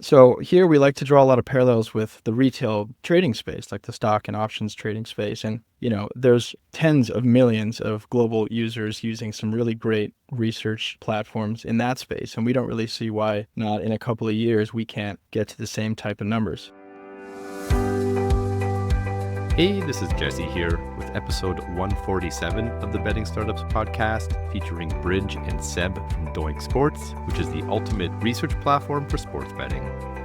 So here we like to draw a lot of parallels with the retail trading space, like the stock and options trading space. And, there's tens of millions of global users using some really great research platforms in that space. And we don't really see why not in a couple of years we can't get to the same type of numbers. Hey, this is Jesse here with episode 147 of the Betting Startups podcast featuring Bridge and Seb from Doink Sports, which is the ultimate research platform for sports betting.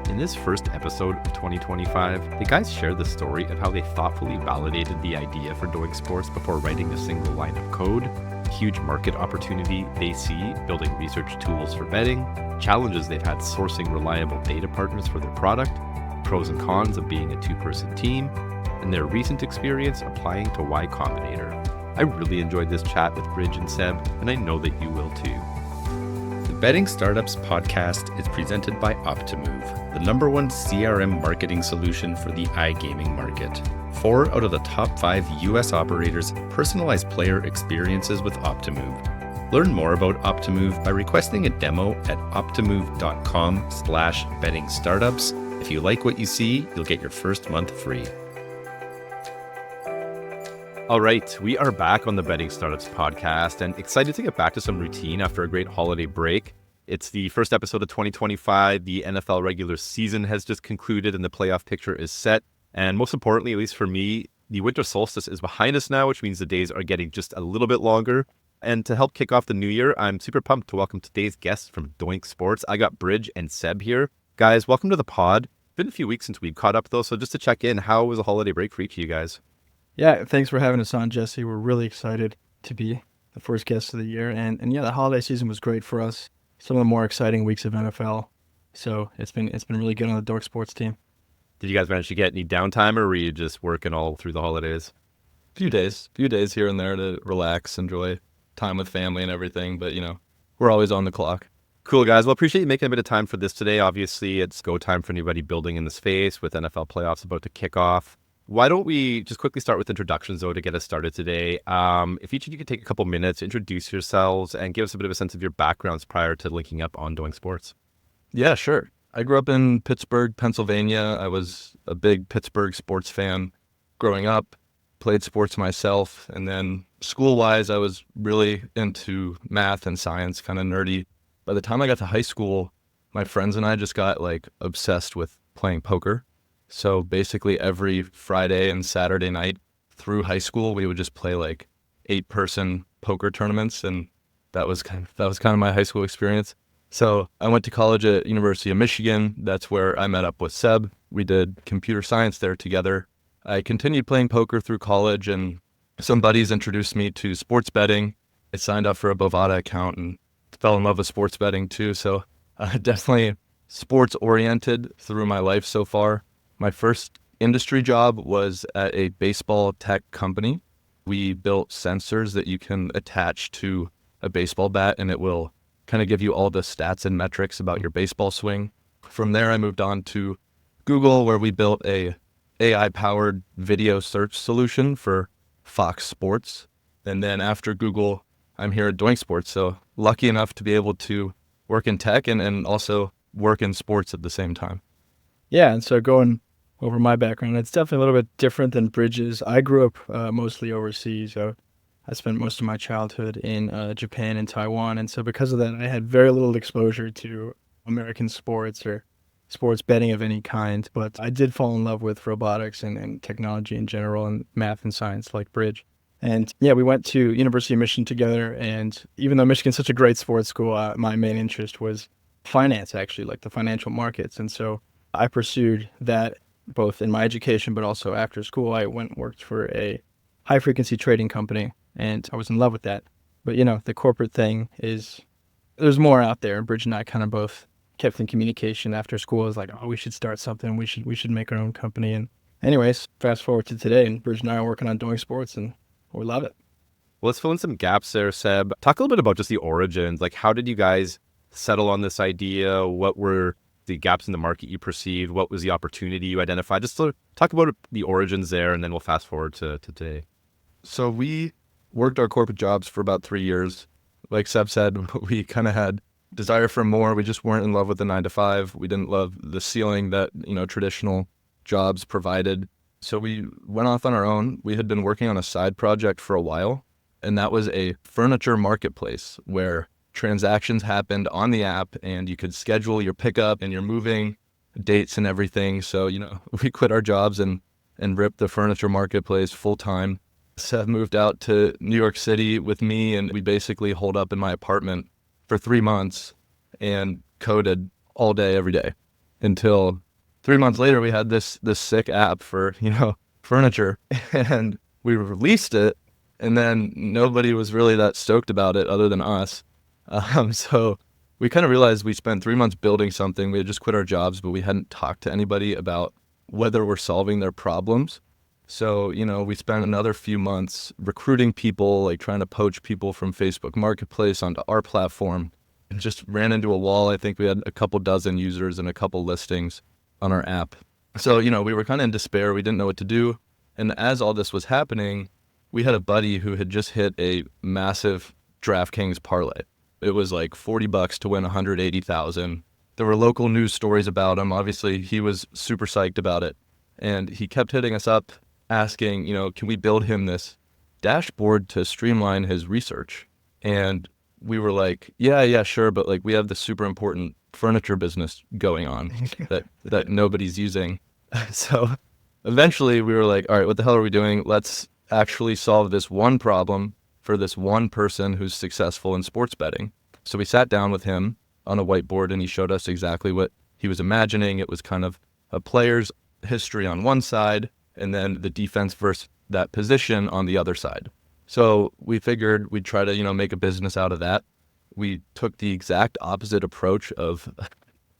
In this first episode of 2025, the guys share the story of how they thoughtfully validated the idea for Doink Sports before writing a single line of code, huge market opportunity they see building research tools for betting, challenges they've had sourcing reliable data partners for their product, pros and cons of being a two-person team, and their recent experience applying to Y Combinator. I really enjoyed this chat with Bridge and Seb, and I know that you will too. The Betting Startups podcast is presented by Optimove, the #1 CRM marketing solution for the iGaming market. 4 out of the top 5 US operators personalize player experiences with Optimove. Learn more about Optimove by requesting a demo at optimove.com/bettingstartups. If you like what you see, you'll get your first month free. All right, we are back on the Betting Startups podcast and excited to get back to some routine after a great holiday break. It's the first episode of 2025. The NFL regular season has just concluded and the playoff picture is set. And most importantly, at least for me, the winter solstice is behind us now, which means the days are getting just a little bit longer. And to help kick off the new year, I'm super pumped to welcome today's guests from Doink Sports. I got Bridge and Seb here. Guys, welcome to the pod. Been a few weeks since we've caught up though, so just to check in, how was the holiday break for each of you guys? Yeah, thanks for having us on, Jesse. We're really excited to be the first guest of the year. And yeah, the holiday season was great for us. Some of the more exciting weeks of NFL. So it's been really good on the Doink Sports team. Did you guys manage to get any downtime, or were you just working all through the holidays? Few days here and there to relax, enjoy time with family and everything. But, we're always on the clock. Cool, guys. Well, appreciate you making a bit of time for this today. Obviously, it's go time for anybody building in the space with NFL playoffs about to kick off. Why don't we just quickly start with introductions, though, to get us started today. If each of you could take a couple minutes, introduce yourselves, and give us a bit of a sense of your backgrounds prior to linking up on Doink Sports. Yeah, sure. I grew up in Pittsburgh, Pennsylvania. I was a big Pittsburgh sports fan growing up, played sports myself, and then school-wise, I was really into math and science, kind of nerdy. By the time I got to high school, my friends and I just got obsessed with playing poker. So basically every Friday and Saturday night through high school, we would just play 8-person poker tournaments. And that was kind of my high school experience. So I went to college at University of Michigan. That's where I met up with Seb. We did computer science there together. I continued playing poker through college, and some buddies introduced me to sports betting. I signed up for a Bovada account and fell in love with sports betting too. So definitely sports oriented through my life so far. My first industry job was at a baseball tech company. We built sensors that you can attach to a baseball bat, and it will kind of give you all the stats and metrics about your baseball swing. From there, I moved on to Google, where we built a AI-powered video search solution for Fox Sports. And then after Google, I'm here at Doink Sports. So lucky enough to be able to work in tech and also work in sports at the same time. Yeah, and so going over my background, it's definitely a little bit different than Bridges. I grew up mostly overseas. So I spent most of my childhood in Japan and Taiwan. And so because of that, I had very little exposure to American sports or sports betting of any kind. But I did fall in love with robotics and technology in general and math and science like Bridge. And yeah, we went to University of Michigan together. And even though Michigan's such a great sports school, my main interest was finance, actually, like the financial markets. And so I pursued that both in my education, but also after school. I went and worked for a high-frequency trading company, and I was in love with that. But, the corporate thing is, there's more out there. And Bridge and I kind of both kept in communication after school. It was like, oh, we should start something. We should make our own company. And anyways, fast forward to today, and Bridge and I are working on Doink Sports, and we love it. Well, let's fill in some gaps there, Seb. Talk a little bit about just the origins. How did you guys settle on this idea? What were the gaps in the market you perceived? What was the opportunity you identified? Just to talk about the origins there, and then we'll fast forward to today. So we worked our corporate jobs for about 3 years. Like Seb said, we kind of had desire for more. We just weren't in love with the 9 to 5. We didn't love the ceiling that, traditional jobs provided. So we went off on our own. We had been working on a side project for a while, and that was a furniture marketplace where transactions happened on the app and you could schedule your pickup and your moving dates and everything. So, we quit our jobs and ripped the furniture marketplace full time. Seth moved out to New York City with me, and we basically holed up in my apartment for 3 months and coded all day, every day, until 3 months later we had this sick app for, furniture, and we released it, and then nobody was really that stoked about it other than us. So we kind of realized we spent 3 months building something. We had just quit our jobs, but we hadn't talked to anybody about whether we're solving their problems. So, we spent another few months recruiting people, like trying to poach people from Facebook Marketplace onto our platform, and just ran into a wall. I think we had a couple dozen users and a couple listings on our app. So, we were kind of in despair. We didn't know what to do. And as all this was happening, we had a buddy who had just hit a massive DraftKings parlay. It was like $40 to win 180,000. There were local news stories about him. Obviously, he was super psyched about it. And he kept hitting us up asking, can we build him this dashboard to streamline his research? And we were like, yeah, sure. But like, we have this super important furniture business going on that nobody's using. So eventually we were like, all right, what the hell are we doing? Let's actually solve this one problem for this one person who's successful in sports betting. So we sat down with him on a whiteboard and he showed us exactly what he was imagining. It was kind of a player's history on one side and then the defense versus that position on the other side. So we figured we'd try to, make a business out of that. We took the exact opposite approach of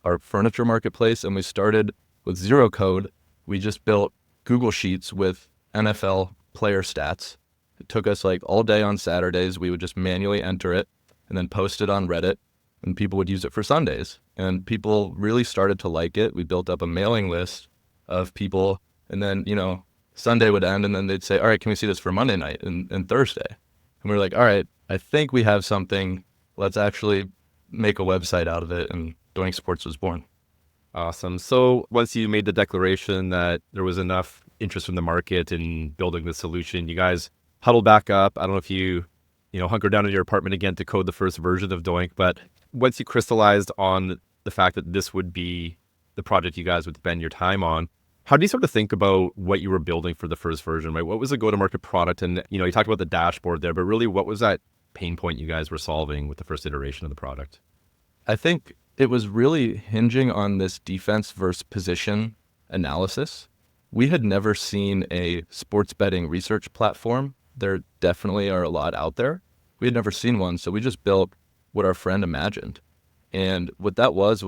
our furniture marketplace, and we started with zero code. We just built Google Sheets with NFL player stats. It took us like all day on Saturdays. We would just manually enter it and then post it on Reddit, and people would use it for Sundays. And people really started to like it. We built up a mailing list of people, and then, Sunday would end, and then they'd say, all right, can we see this for Monday night and Thursday? And we were like, all right, I think we have something. Let's actually make a website out of it. And Doink Sports was born. Awesome. So once you made the declaration that there was enough interest from the market in building the solution, you guys huddled back up. I don't know if you hunkered down in your apartment again to code the first version of Doink, but once you crystallized on the fact that this would be the project you guys would spend your time on, how do you sort of think about what you were building for the first version, right? What was the go-to-market product? And, you talked about the dashboard there, but really what was that pain point you guys were solving with the first iteration of the product? I think it was really hinging on this defense versus position analysis. We had never seen a sports betting research platform. There definitely are a lot out there. We had never seen one, so we just built what our friend imagined. And what that was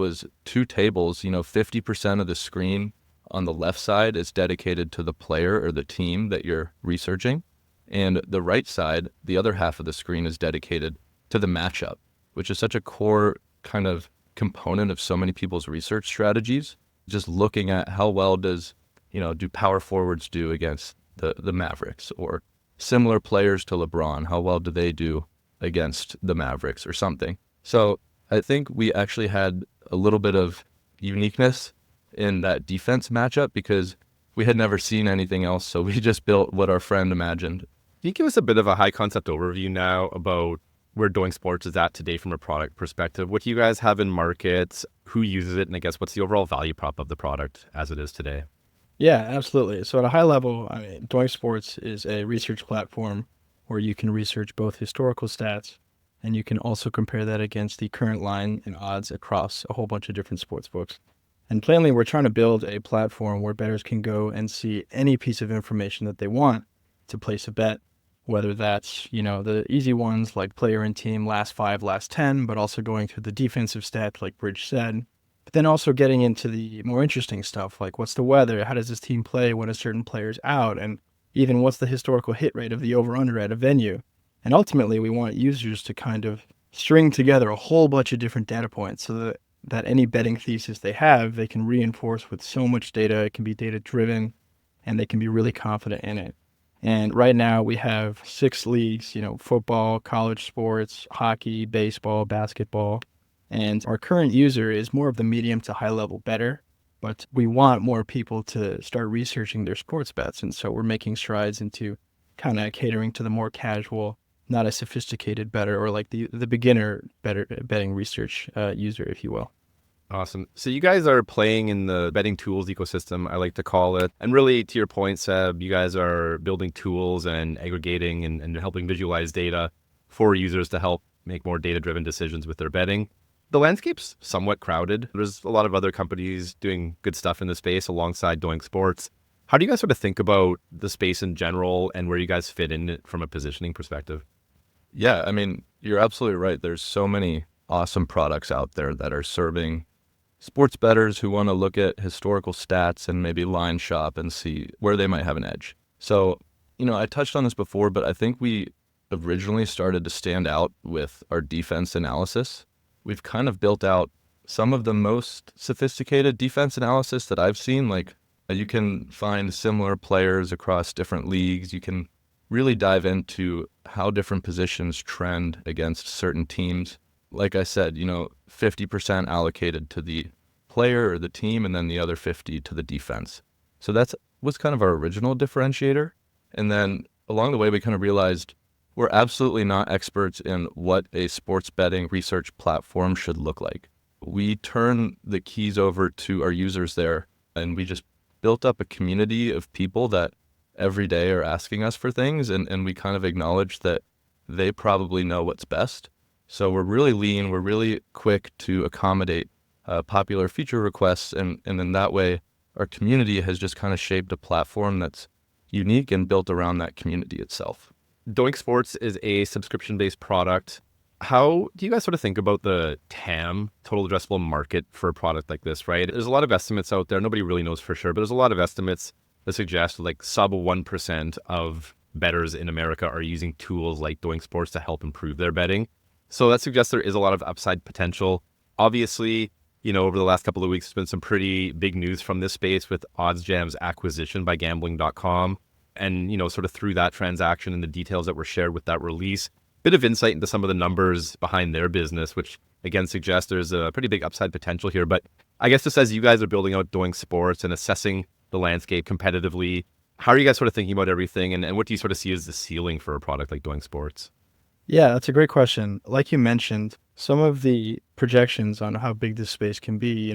2 tables, 50% of the screen on the left side is dedicated to the player or the team that you're researching. And the right side, the other half of the screen, is dedicated to the matchup, which is such a core kind of component of so many people's research strategies. Just looking at how well do power forwards do against the Mavericks, or similar players to LeBron, how well do they do against the Mavericks or something. So I think we actually had a little bit of uniqueness in that defense matchup because we had never seen anything else. So we just built what our friend imagined. Can you give us a bit of a high concept overview now about where Doink Sports is at today from a product perspective? What do you guys have in market? Who uses it? And I guess what's the overall value prop of the product as it is today? Yeah, absolutely. So at a high level, Doink Sports is a research platform where you can research both historical stats and you can also compare that against the current line and odds across a whole bunch of different sports books. And plainly, we're trying to build a platform where bettors can go and see any piece of information that they want to place a bet, whether that's, the easy ones like player and team, last 5, last 10, but also going through the defensive stats like Bridge said, but then also getting into the more interesting stuff like what's the weather, how does this team play when a certain player's out, and even what's the historical hit rate of the over-under at a venue. And ultimately, we want users to kind of string together a whole bunch of different data points so that any betting thesis they have, they can reinforce with so much data. It can be data-driven, and they can be really confident in it. And right now we have 6 leagues, football, college sports, hockey, baseball, basketball. And our current user is more of the medium to high level bettor, but we want more people to start researching their sports bets. And so we're making strides into kind of catering to the more casual, not as sophisticated bettor, or like the beginner betting research user, if you will. Awesome. So you guys are playing in the betting tools ecosystem, I like to call it. And really, to your point, Seb, you guys are building tools and aggregating and helping visualize data for users to help make more data-driven decisions with their betting. The landscape's somewhat crowded. There's a lot of other companies doing good stuff in the space alongside Doink Sports. How do you guys sort of think about the space in general and where you guys fit in it from a positioning perspective? Yeah, I mean, you're absolutely right. There's so many awesome products out there that are serving sports bettors who want to look at historical stats and maybe line shop and see where they might have an edge. So, I touched on this before, but I think we originally started to stand out with our defense analysis. We've kind of built out some of the most sophisticated defense analysis that I've seen. Like, you can find similar players across different leagues. You can really dive into how different positions trend against certain teams. Like I said, 50% allocated to the player or the team, and then the other 50 to the defense. So that was kind of our original differentiator. And then along the way, we kind of realized we're absolutely not experts in what a sports betting research platform should look like. We turn the keys over to our users there, and we just built up a community of people that every day are asking us for things, and we kind of acknowledge that they probably know what's best. So we're really lean, we're really quick to accommodate popular feature requests, and in that way, our community has just kind of shaped a platform that's unique and built around that community itself. Doink Sports is a subscription-based product. How do you guys sort of think about the TAM, total addressable market, for a product like this, right? There's a lot of estimates out there. Nobody really knows for sure, but there's a lot of estimates that suggest like sub 1% of bettors in America are using tools like Doink Sports to help improve their betting. So that suggests there is a lot of upside potential. Obviously, over the last couple of weeks, there's been some pretty big news from this space with OddsJam's acquisition by gambling.com. And, sort of through that transaction and the details that were shared with that release, bit of insight into some of the numbers behind their business, which again suggests there's a pretty big upside potential here. But I guess just as you guys are building out Doink Sports and assessing the landscape competitively, how are you guys sort of thinking about everything? And what do you sort of see as the ceiling for a product like Doink Sports? Yeah, that's a great question. Like you mentioned, some of the projections on how big this space can be,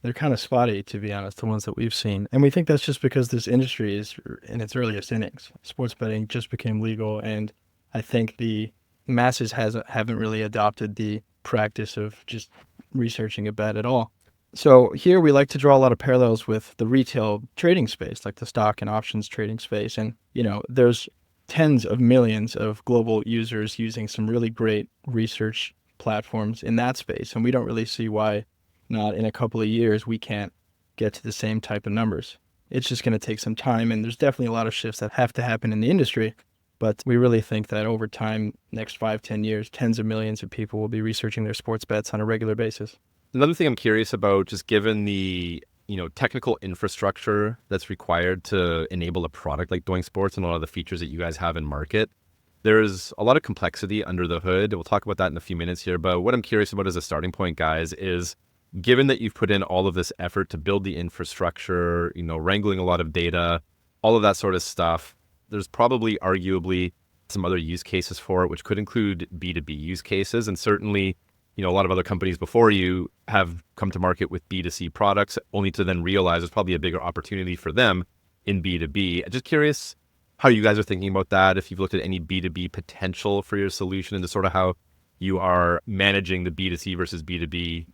they're kind of spotty, to be honest, the ones that we've seen. And we think that's just because this industry is in its earliest innings. Sports betting just became legal, and I think the masses haven't really adopted the practice of just researching a bet at all. So here we like to draw a lot of parallels with the retail trading space, like the stock and options trading space. And, there's tens of millions of global users using some really great research platforms in that space. And we don't really see why not in a couple of years we can't get to the same type of numbers. It's just going to take some time, and there's definitely a lot of shifts that have to happen in the industry. But we really think that over time, next 5-10 years, tens of millions of people will be researching their sports bets on a regular basis. Another thing I'm curious about, just given the technical infrastructure that's required to enable a product like Doink Sports and a lot of the features that you guys have in market, there's a lot of complexity under the hood. We'll talk about that in a few minutes here. But what I'm curious about as a starting point, guys, is given that you've put in all of this effort to build the infrastructure, wrangling a lot of data, all of that sort of stuff, there's probably arguably some other use cases for it, which could include B2B use cases. And certainly, a lot of other companies before you have come to market with B2C products, only to then realize there's probably a bigger opportunity for them in B2B. Just curious how you guys are thinking about that, if you've looked at any B2B potential for your solution, and just sort of how you are managing the B2C versus B2B.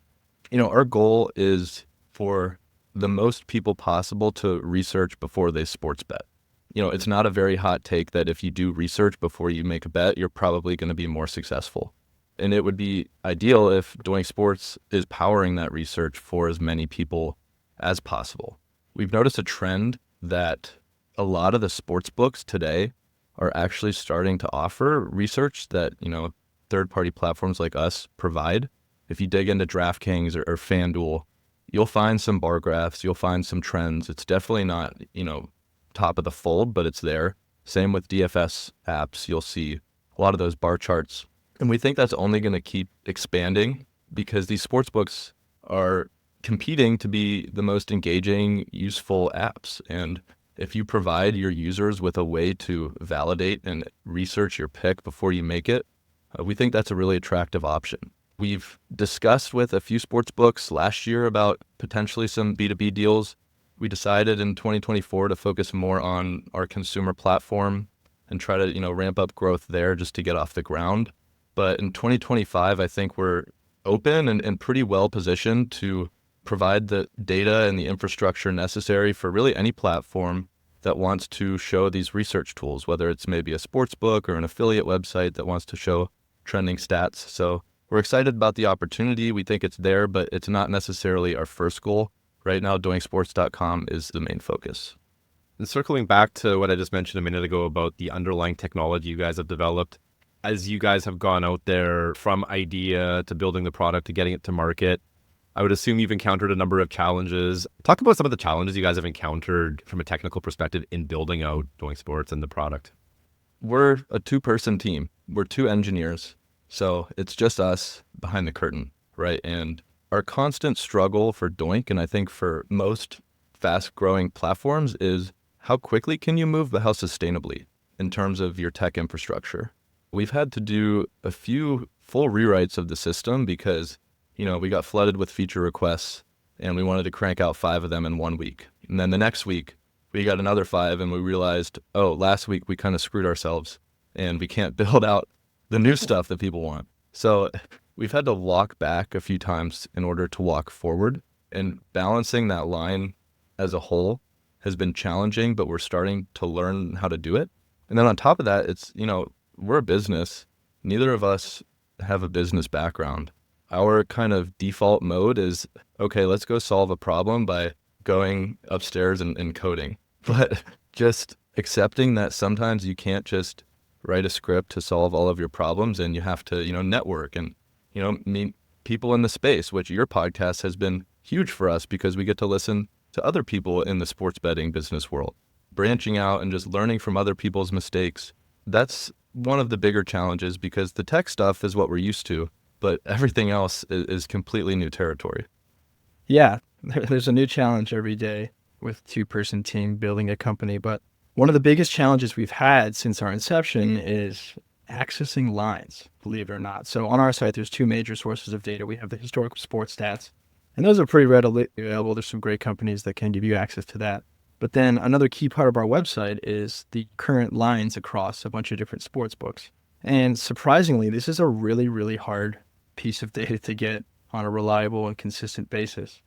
Our goal is for the most people possible to research before they sports bet. It's not a very hot take that if you do research before you make a bet, you're probably going to be more successful. And it would be ideal if Doink Sports is powering that research for as many people as possible. We've noticed a trend that a lot of the sports books today are actually starting to offer research that, third-party platforms like us provide. If you dig into DraftKings or FanDuel, you'll find some bar graphs, you'll find some trends. It's definitely not, top of the fold, but it's there. Same with DFS apps. You'll see a lot of those bar charts. And we think that's only going to keep expanding because these sports books are competing to be the most engaging, useful apps. And if you provide your users with a way to validate and research your pick before you make it, we think that's a really attractive option. We've discussed with a few sports books last year about potentially some B2B deals. We decided in 2024 to focus more on our consumer platform and try to, ramp up growth there just to get off the ground. But in 2025, I think we're open and pretty well positioned to provide the data and the infrastructure necessary for really any platform that wants to show these research tools, whether it's maybe a sports book or an affiliate website that wants to show trending stats. So we're excited about the opportunity. We think it's there, but it's not necessarily our first goal. Right now, doinksports.com is the main focus. And circling back to what I just mentioned a minute ago about the underlying technology you guys have developed, as you guys have gone out there from idea to building the product to getting it to market, I would assume you've encountered a number of challenges. Talk about some of the challenges you guys have encountered from a technical perspective in building out Doink Sports and the product. We're a two-person team. We're two engineers. So it's just us behind the curtain, right? And our constant struggle for Doink, and I think for most fast-growing platforms, is how quickly can you move, but how sustainably in terms of your tech infrastructure. We've had to do a few full rewrites of the system because, we got flooded with feature requests and we wanted to crank out 5 of them in 1 week. And then the next week, we got another 5 and we realized, last week we kind of screwed ourselves and we can't build out the new stuff that people want. So we've had to walk back a few times in order to walk forward, and balancing that line as a whole has been challenging, but we're starting to learn how to do it. And then on top of that, it's, we're a business. Neither of us have a business background. Our kind of default mode is, okay, let's go solve a problem by going upstairs and coding. But just accepting that sometimes you can't just write a script to solve all of your problems, and you have to, network and, meet people in the space, which your podcast has been huge for us because we get to listen to other people in the sports betting business world. Branching out and just learning from other people's mistakes. That's one of the bigger challenges because the tech stuff is what we're used to, but everything else is completely new territory. Yeah, there's a new challenge every day with two-person team building a company. But one of the biggest challenges we've had since our inception is accessing lines, believe it or not. So on our site, there's 2 major sources of data. We have the historical sports stats, and those are pretty readily available. There's some great companies that can give you access to that. But then another key part of our website is the current lines across a bunch of different sports books. And surprisingly, this is a really, really hard piece of data to get on a reliable and consistent basis.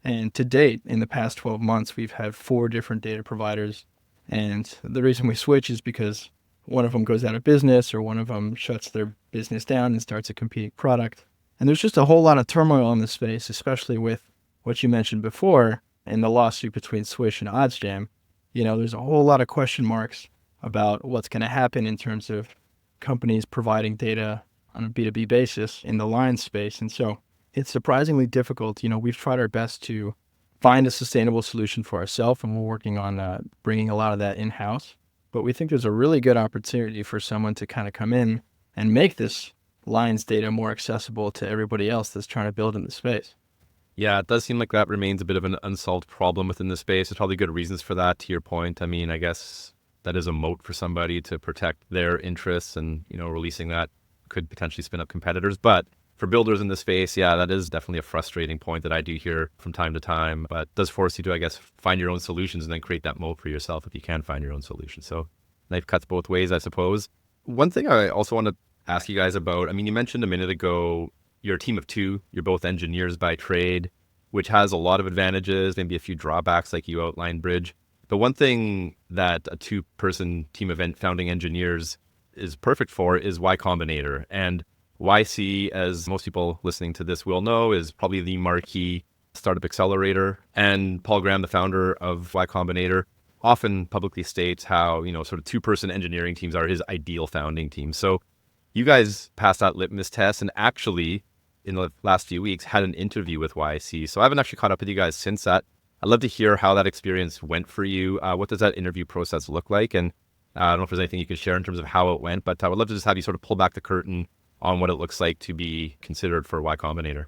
And to date, in the past 12 months, we've had 4 different data providers. And the reason we switch is because one of them goes out of business or one of them shuts their business down and starts a competing product. And there's just a whole lot of turmoil in this space, especially with what you mentioned before in the lawsuit between Swish and OddsJam. There's a whole lot of question marks about what's going to happen in terms of companies providing data on a B2B basis in the line space. And so it's surprisingly difficult. We've tried our best to find a sustainable solution for ourselves, and we're working on bringing a lot of that in-house. But we think there's a really good opportunity for someone to kind of come in and make this lines data more accessible to everybody else that's trying to build in the space. Yeah, it does seem like that remains a bit of an unsolved problem within the space. There's probably good reasons for that, to your point. I mean, I guess that is a moat for somebody to protect their interests, and, releasing that could potentially spin up competitors. But for builders in the space, yeah, that is definitely a frustrating point that I do hear from time to time, but it does force you to, I guess, find your own solutions and then create that moat for yourself if you can find your own solution. So knife cuts both ways, I suppose. One thing I also want to ask you guys about, I mean, you mentioned a minute ago, you're a team of 2, you're both engineers by trade, which has a lot of advantages, maybe a few drawbacks like you outlined, Bridge. But one thing that a 2-person team of founding engineers is perfect for is Y Combinator. And YC, as most people listening to this will know, is probably the marquee startup accelerator. And Paul Graham, the founder of Y Combinator, often publicly states how, sort of 2-person engineering teams are his ideal founding team. So you guys passed that litmus test and actually, in the last few weeks, had an interview with YC. So I haven't actually caught up with you guys since that. I'd love to hear how that experience went for you. What does that interview process look like? And I don't know if there's anything you can share in terms of how it went, but I would love to just have you sort of pull back the curtain on what it looks like to be considered for Y Combinator.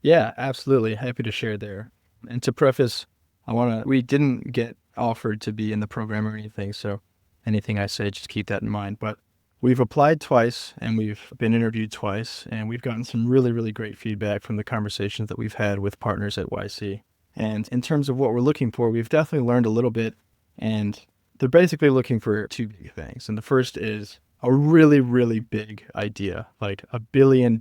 Yeah, absolutely. Happy to share there. And to preface, we didn't get offered to be in the program or anything, so anything I say, just keep that in mind. But we've applied twice and we've been interviewed twice, and we've gotten some really, really great feedback from the conversations that we've had with partners at YC. And in terms of what we're looking for, we've definitely learned a little bit, and they're basically looking for two big things. And the first is a really, really big idea, like $1 billion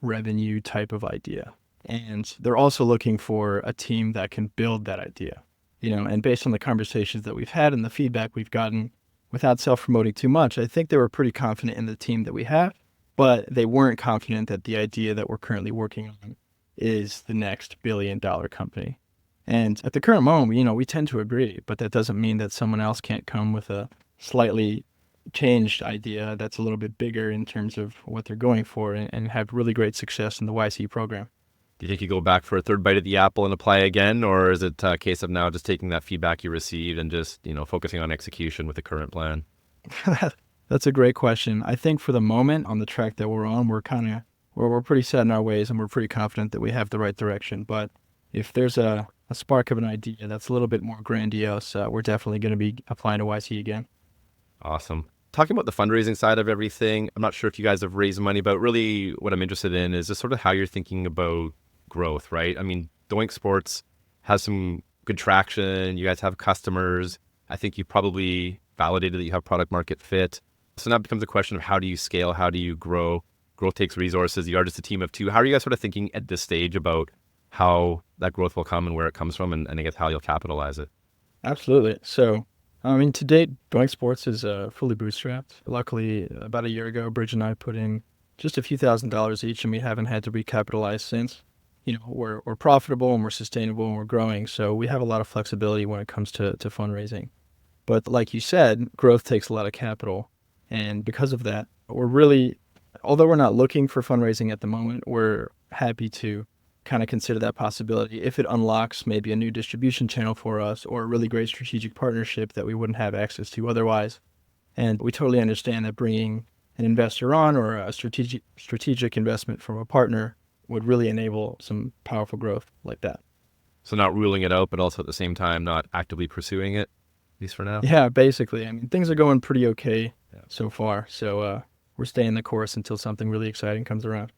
revenue type of idea. And they're also looking for a team that can build that idea, and based on the conversations that we've had and the feedback we've gotten, without self-promoting too much, I think they were pretty confident in the team that we have, but they weren't confident that the idea that we're currently working on is the next $1 billion company. And at the current moment, we tend to agree, but that doesn't mean that someone else can't come with a slightly changed idea that's a little bit bigger in terms of what they're going for and have really great success in the YC program. Do you think you go back for a third bite at the apple and apply again, or is it a case of now just taking that feedback you received and just, focusing on execution with the current plan? That's a great question. I think for the moment on the track that we're on, we're pretty set in our ways and we're pretty confident that we have the right direction. But if there's a spark of an idea that's a little bit more grandiose, we're definitely going to be applying to YC again. Awesome. Talking about the fundraising side of everything, I'm not sure if you guys have raised money, but really what I'm interested in is just sort of how you're thinking about growth, right? I mean, Doink Sports has some good traction. You guys have customers. I think you probably validated that you have product market fit. So now it becomes a question of how do you scale? How do you grow? Growth takes resources. You are just a team of two. How are you guys sort of thinking at this stage about how that growth will come and where it comes from and I guess how you'll capitalize it? Absolutely. So, to date, Doink Sports is fully bootstrapped. Luckily, about a year ago, Bridge and I put in just a few $1,000s each, and we haven't had to recapitalize since. We're profitable and we're sustainable and we're growing, so we have a lot of flexibility when it comes to fundraising. But like you said, growth takes a lot of capital, and because of that, although we're not looking for fundraising at the moment, we're happy to kind of consider that possibility if it unlocks maybe a new distribution channel for us or a really great strategic partnership that we wouldn't have access to otherwise. And we totally understand that bringing an investor on or a strategic investment from a partner would really enable some powerful growth like that. So not ruling it out, but also at the same time, not actively pursuing it, at least for now? Yeah, basically. Things are going pretty okay so far. So we're staying the course until something really exciting comes around.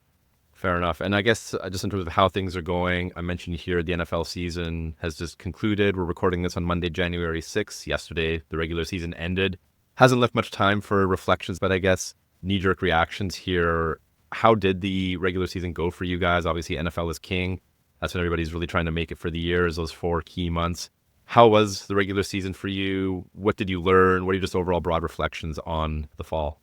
Fair enough. And I guess just in terms of how things are going, I mentioned here the NFL season has just concluded. We're recording this on Monday, January 6th. Yesterday, the regular season ended. Hasn't left much time for reflections, but I guess knee-jerk reactions here. How did the regular season go for you guys? Obviously, NFL is king. That's when everybody's really trying to make it for the year, is those 4 key months. How was the regular season for you? What did you learn? What are your just overall broad reflections on the fall?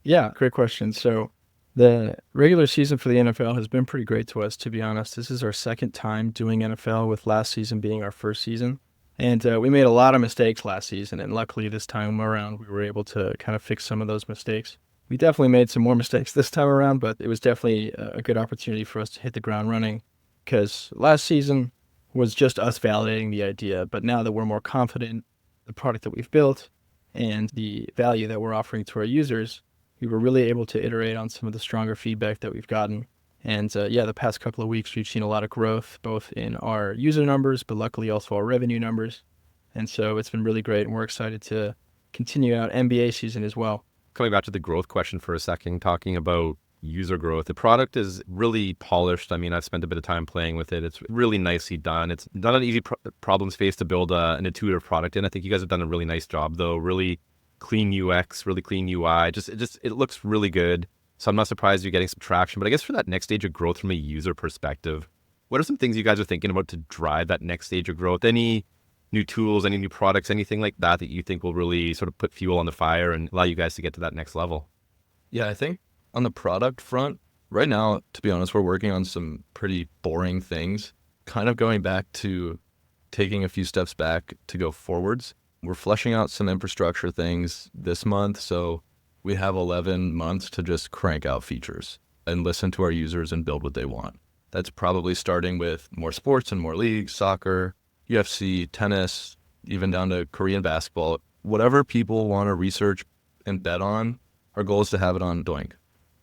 Yeah, great question. So the regular season for the NFL has been pretty great to us, to be honest. This is our second time doing NFL, with last season being our first season. And we made a lot of mistakes last season, and luckily this time around we were able to kind of fix some of those mistakes. We definitely made some more mistakes this time around, but it was definitely a good opportunity for us to hit the ground running, because last season was just us validating the idea. But now that we're more confident in the product that we've built and the value that we're offering to our users, we were really able to iterate on some of the stronger feedback that we've gotten. And the past couple of weeks, we've seen a lot of growth, both in our user numbers, but luckily also our revenue numbers. And so it's been really great, and we're excited to continue out NBA season as well. Coming back to the growth question for a second, talking about user growth, the product is really polished. I've spent a bit of time playing with it. It's really nicely done. It's not an easy problem space to build an intuitive product in. I think you guys have done a really nice job, though. Really clean UX, really clean UI. It looks really good. So I'm not surprised you're getting some traction. But I guess for that next stage of growth from a user perspective, what are some things you guys are thinking about to drive that next stage of growth? Any new tools, any new products, anything like that you think will really sort of put fuel on the fire and allow you guys to get to that next level? Yeah, I think on the product front, right now, to be honest, we're working on some pretty boring things, kind of going back to taking a few steps back to go forwards. We're fleshing out some infrastructure things this month, so we have 11 months to just crank out features and listen to our users and build what they want. That's probably starting with more sports and more leagues, soccer, UFC, tennis, even down to Korean basketball. Whatever people want to research and bet on, our goal is to have it on Doink.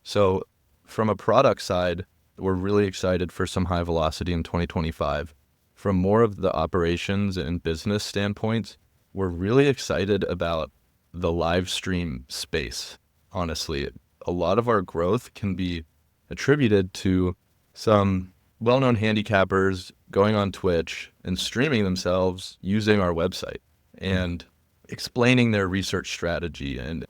So from a product side, we're really excited for some high velocity in 2025. From more of the operations and business standpoints, we're really excited about the live stream space. Honestly, a lot of our growth can be attributed to some well-known handicappers going on Twitch and streaming themselves using our website and explaining their research strategy and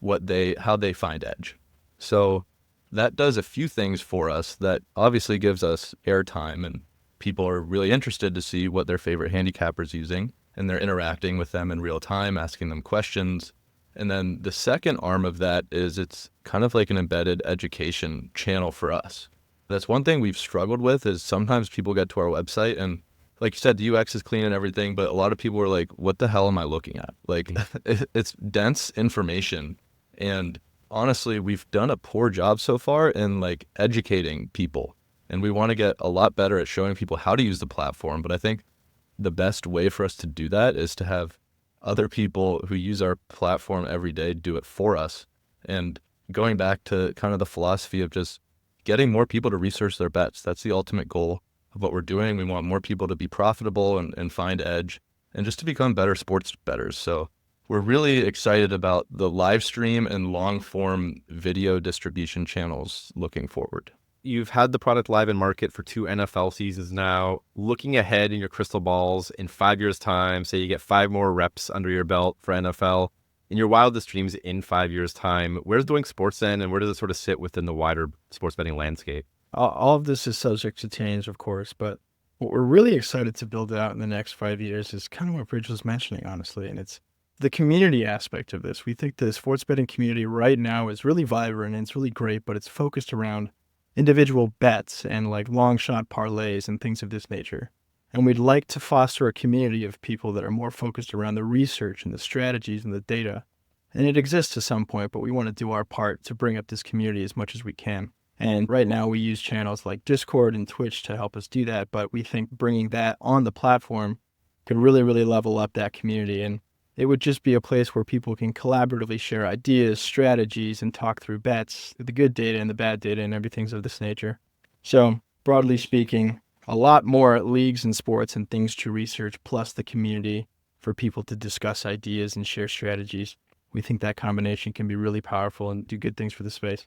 how they find edge. So that does a few things for us that obviously gives us airtime, and people are really interested to see what their favorite handicapper's using, and they're interacting with them in real time, asking them questions. And then the second arm of that is it's kind of like an embedded education channel for us. That's one thing we've struggled with, is sometimes people get to our website and, like you said, the UX is clean and everything, but a lot of people are like, what the hell am I looking at? Like, it's dense information. And honestly, we've done a poor job so far in like educating people. And we want to get a lot better at showing people how to use the platform. But I think the best way for us to do that is to have other people who use our platform every day do it for us. And going back to kind of the philosophy of just getting more people to research their bets. That's the ultimate goal of what we're doing. We want more people to be profitable and find edge and just to become better sports bettors. So we're really excited about the live stream and long form video distribution channels looking forward. You've had the product live in market for 2 NFL seasons now. Looking ahead in your crystal balls, in 5 years' time, say you get 5 more reps under your belt for NFL, in your wildest dreams in 5 years' time, where's Doink Sports then, and where does it sort of sit within the wider sports betting landscape? All of this is subject to change, of course, but what we're really excited to build out in the next 5 years is kind of what Bridge was mentioning, honestly, and it's the community aspect of this. We think the sports betting community right now is really vibrant and it's really great, but it's focused around individual bets and like long shot parlays and things of this nature. And we'd like to foster a community of people that are more focused around the research and the strategies and the data. And it exists to some point, but we want to do our part to bring up this community as much as we can. And right now we use channels like Discord and Twitch to help us do that. But we think bringing that on the platform could really, really level up that community. And it would just be a place where people can collaboratively share ideas, strategies, and talk through bets, the good data and the bad data and everything of this nature. So broadly speaking, a lot more leagues and sports and things to research, plus the community for people to discuss ideas and share strategies. We think that combination can be really powerful and do good things for the space.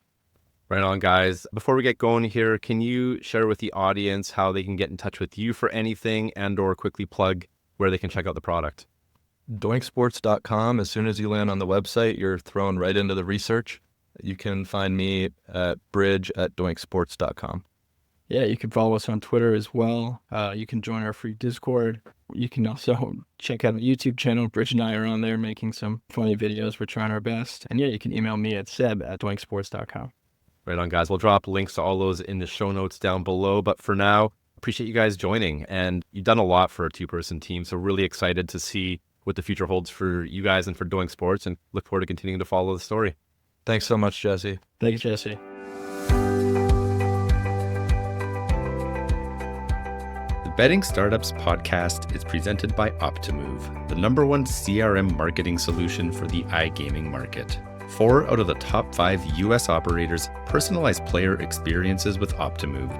Right on, guys. Before we get going here, can you share with the audience how they can get in touch with you for anything and or quickly plug where they can check out the product? Doinksports.com. As soon as you land on the website, you're thrown right into the research. You can find me at bridge@doinksports.com. Yeah, you can follow us on Twitter as well. You can join our free Discord. You can also check out our YouTube channel. Bridge and I are on there making some funny videos. We're trying our best. And yeah, you can email me at seb@doinksports.com. Right on, guys. We'll drop links to all those in the show notes down below. But for now, appreciate you guys joining. And you've done a lot for a 2-person team. So really excited to see what the future holds for you guys and for Doink Sports, and look forward to continuing to follow the story. Thanks so much, Jesse. Thank you, Jesse. The Betting Startups podcast is presented by Optimove, the #1 CRM marketing solution for the iGaming market. 4 out of the top 5 US operators personalize player experiences with Optimove.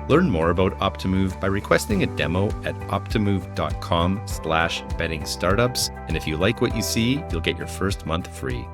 Learn more about Optimove by requesting a demo at optimove.com/bettingstartups. And if you like what you see, you'll get your first month free.